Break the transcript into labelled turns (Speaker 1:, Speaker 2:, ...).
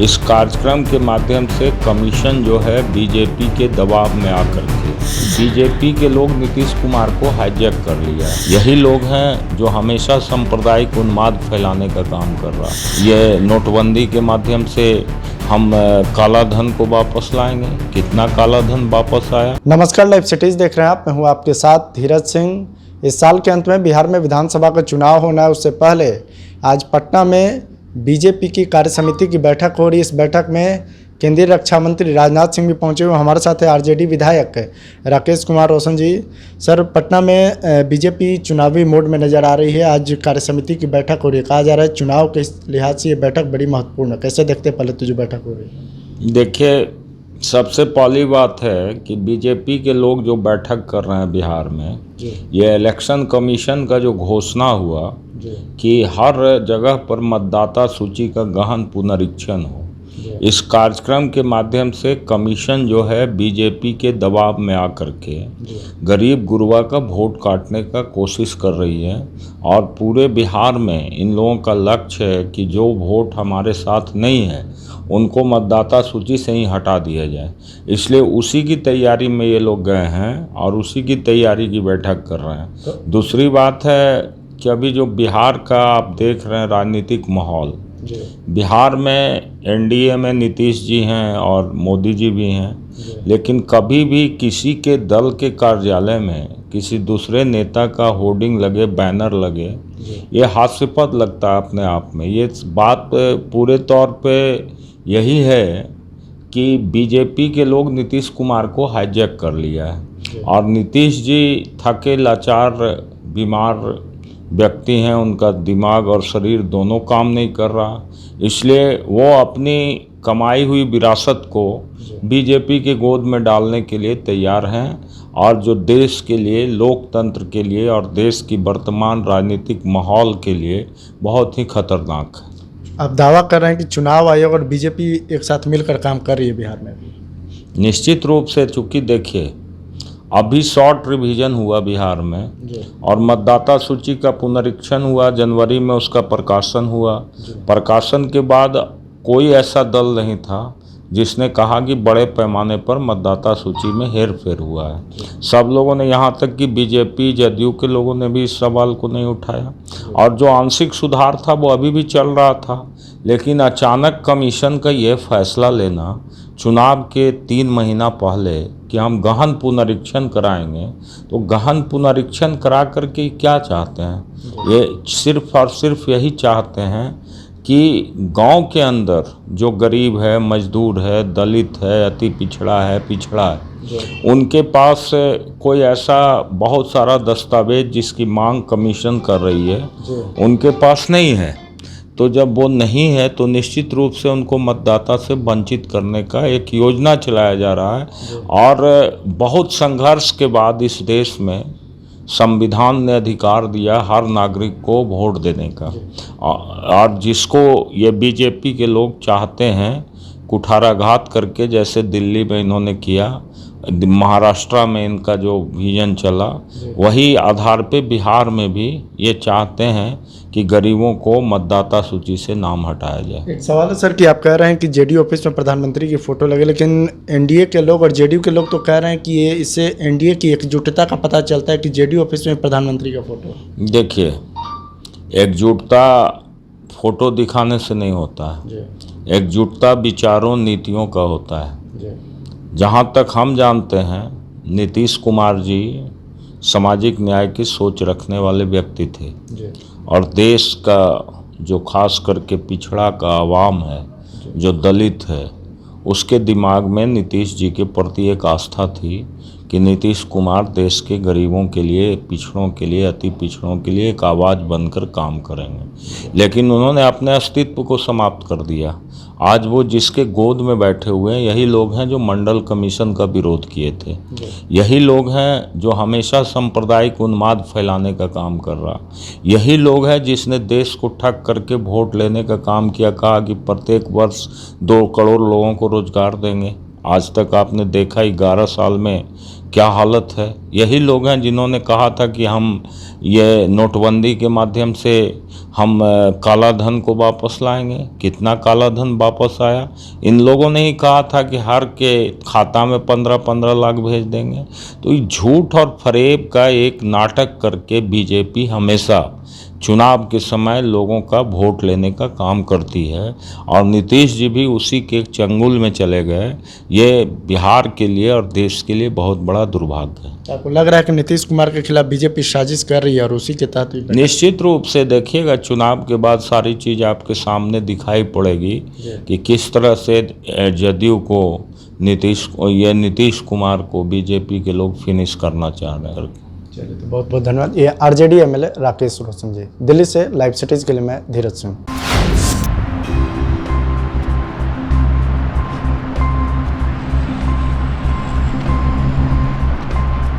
Speaker 1: इस कार्यक्रम के माध्यम से कमीशन जो है बीजेपी के दबाव में आकर के बीजेपी के लोग नीतीश कुमार को हाईजैक कर लिया है। यही लोग हैं जो हमेशा सांप्रदायिक उन्माद फैलाने का काम कर रहा है। ये नोटबंदी के माध्यम से हम काला धन को वापस लाएंगे। कितना काला धन वापस आया।
Speaker 2: नमस्कार, लाइव सिटीज देख रहे हैं आप। मैं हूं आपके साथ धीरज सिंह। इस साल के अंत में बिहार में विधानसभा का चुनाव होना है। उससे पहले आज पटना में बीजेपी की कार्य समिति की बैठक हो रही है। इस बैठक में केंद्रीय रक्षा मंत्री राजनाथ सिंह भी पहुंचे हुए। हमारे साथ है आरजेडी विधायक राकेश कुमार रोशन जी। सर, पटना में बीजेपी चुनावी मोड में नज़र आ रही है। आज कार्य समिति की बैठक हो रही है। कहा जा रहा है चुनाव के लिहाज से ये बैठक बड़ी महत्वपूर्ण है। कैसे देखते हैं पहले तो जो बैठक हो रही है?
Speaker 1: देखिए, सबसे पहली बात है कि बीजेपी के लोग जो बैठक कर रहे हैं बिहार में, ये इलेक्शन कमीशन का जो घोषणा हुआ कि हर जगह पर मतदाता सूची का गहन पुनरीक्षण हो, इस कार्यक्रम के माध्यम से कमीशन जो है बीजेपी के दबाव में आकर के गरीब गुरबा का वोट काटने का कोशिश कर रही है। और पूरे बिहार में इन लोगों का लक्ष्य है कि जो वोट हमारे साथ नहीं है उनको मतदाता सूची से ही हटा दिया जाए। इसलिए उसी की तैयारी में ये लोग गए हैं और उसी की तैयारी की बैठक कर रहे हैं। दूसरी बात है कि अभी जो बिहार का आप देख रहे हैं राजनीतिक माहौल, बिहार में एनडीए में नीतीश जी हैं और मोदी जी भी हैं, लेकिन कभी भी किसी के दल के कार्यालय में किसी दूसरे नेता का होर्डिंग लगे, बैनर लगे, ये हास्यास्पद लगता है अपने आप में। ये बात पूरे तौर पे यही है कि बीजेपी के लोग नीतीश कुमार को हाईजैक कर लिया है और नीतीश जी थके लाचार बीमार व्यक्ति हैं। उनका दिमाग और शरीर दोनों काम नहीं कर रहा, इसलिए वो अपनी कमाई हुई विरासत को बीजेपी के गोद में डालने के लिए तैयार हैं। और जो देश के लिए, लोकतंत्र के लिए और देश की वर्तमान राजनीतिक माहौल के लिए बहुत ही खतरनाक है।
Speaker 2: आप दावा कर रहे हैं कि चुनाव आयोग और बीजेपी एक साथ मिलकर काम कर रही है बिहार में भी?
Speaker 1: निश्चित रूप से, चूँकि देखिए अभी शॉर्ट रिवीजन हुआ बिहार में और मतदाता सूची का पुनरीक्षण हुआ, जनवरी में उसका प्रकाशन हुआ। प्रकाशन के बाद कोई ऐसा दल नहीं था जिसने कहा कि बड़े पैमाने पर मतदाता सूची में हेरफेर हुआ है। सब लोगों ने, यहाँ तक कि बीजेपी जदयू के लोगों ने भी इस सवाल को नहीं उठाया। और जो आंशिक सुधार था वो अभी भी चल रहा था, लेकिन अचानक कमीशन का ये फैसला लेना चुनाव के 3 महीना पहले कि हम गहन पुनरीक्षण कराएंगे, तो गहन पुनरीक्षण करा करके क्या चाहते हैं? ये सिर्फ और सिर्फ यही चाहते हैं कि गांव के अंदर जो गरीब है, मजदूर है, दलित है, अति पिछड़ा है, उनके पास कोई ऐसा बहुत सारा दस्तावेज जिसकी मांग कमीशन कर रही है उनके पास नहीं है। तो जब वो नहीं है तो निश्चित रूप से उनको मतदाता से वंचित करने का एक योजना चलाया जा रहा है। और बहुत संघर्ष के बाद इस देश में संविधान ने अधिकार दिया हर नागरिक को वोट देने का, और जिसको ये बीजेपी के लोग चाहते हैं कुठाराघात करके, जैसे दिल्ली में इन्होंने किया, महाराष्ट्र में इनका जो विजन चला, वही आधार पे बिहार में भी ये चाहते हैं कि गरीबों को मतदाता सूची से नाम हटाया जाए।
Speaker 2: एक सवाल है सर कि आप कह रहे हैं कि जेडीयू ऑफिस में प्रधानमंत्री की फ़ोटो लगे, लेकिन एनडीए के लोग और जेडीयू के लोग तो कह रहे हैं कि ये इससे एनडीए की एकजुटता का पता चलता है कि जेडीयू ऑफिस में प्रधानमंत्री का फ़ोटो।
Speaker 1: देखिए, एकजुटता फ़ोटो दिखाने से नहीं होता है, एकजुटता विचारों नीतियों का होता है। जहाँ तक हम जानते हैं, नीतीश कुमार जी सामाजिक न्याय की सोच रखने वाले व्यक्ति थे और देश का जो खास करके पिछड़ा का आवाम है, जो दलित है, उसके दिमाग में नीतीश जी के प्रति एक आस्था थी कि नीतीश कुमार देश के गरीबों के लिए, पिछड़ों के लिए, अति पिछड़ों के लिए एक आवाज़ बनकर काम करेंगे। लेकिन उन्होंने अपने अस्तित्व को समाप्त कर दिया। आज वो जिसके गोद में बैठे हुए हैं यही लोग हैं जो मंडल कमीशन का विरोध किए थे। यही लोग हैं जो हमेशा सांप्रदायिक उन्माद फैलाने का काम कर रहा। यही लोग हैं जिसने देश को ठग करके वोट लेने का काम किया, कहा कि प्रत्येक वर्ष 2 करोड़ लोगों को रोजगार देंगे। आज तक आपने देखा 11 साल में क्या हालत है। यही लोग हैं जिन्होंने कहा था कि हम ये नोटबंदी के माध्यम से हम काला धन को वापस लाएंगे। कितना काला धन वापस आया? इन लोगों ने ही कहा था कि हर के खाता में 15-15 लाख भेज देंगे। तो ये झूठ और फरेब का एक नाटक करके बीजेपी हमेशा चुनाव के समय लोगों का वोट लेने का काम करती है, और नीतीश जी भी उसी के एक चंगुल में चले गए। ये बिहार के लिए और देश के लिए बहुत बड़ा दुर्भाग्य है।
Speaker 2: आपको लग रहा है कि नीतीश कुमार के खिलाफ बीजेपी साजिश कर रही है और उसी के तहत ही
Speaker 1: निश्चित रूप से देखिएगा, चुनाव के बाद सारी चीज़ आपके सामने दिखाई पड़ेगी कि किस तरह से जदयू को नीतीश कुमार को बीजेपी के लोग फिनिश करना चाह रहे हैं।
Speaker 2: चलिए, तो बहुत बहुत धन्यवाद। ये आरजेडी एमएलए राकेश रोशन जी। दिल्ली से लाइव सिटीज़ के लिए मैं धीरज सिंह।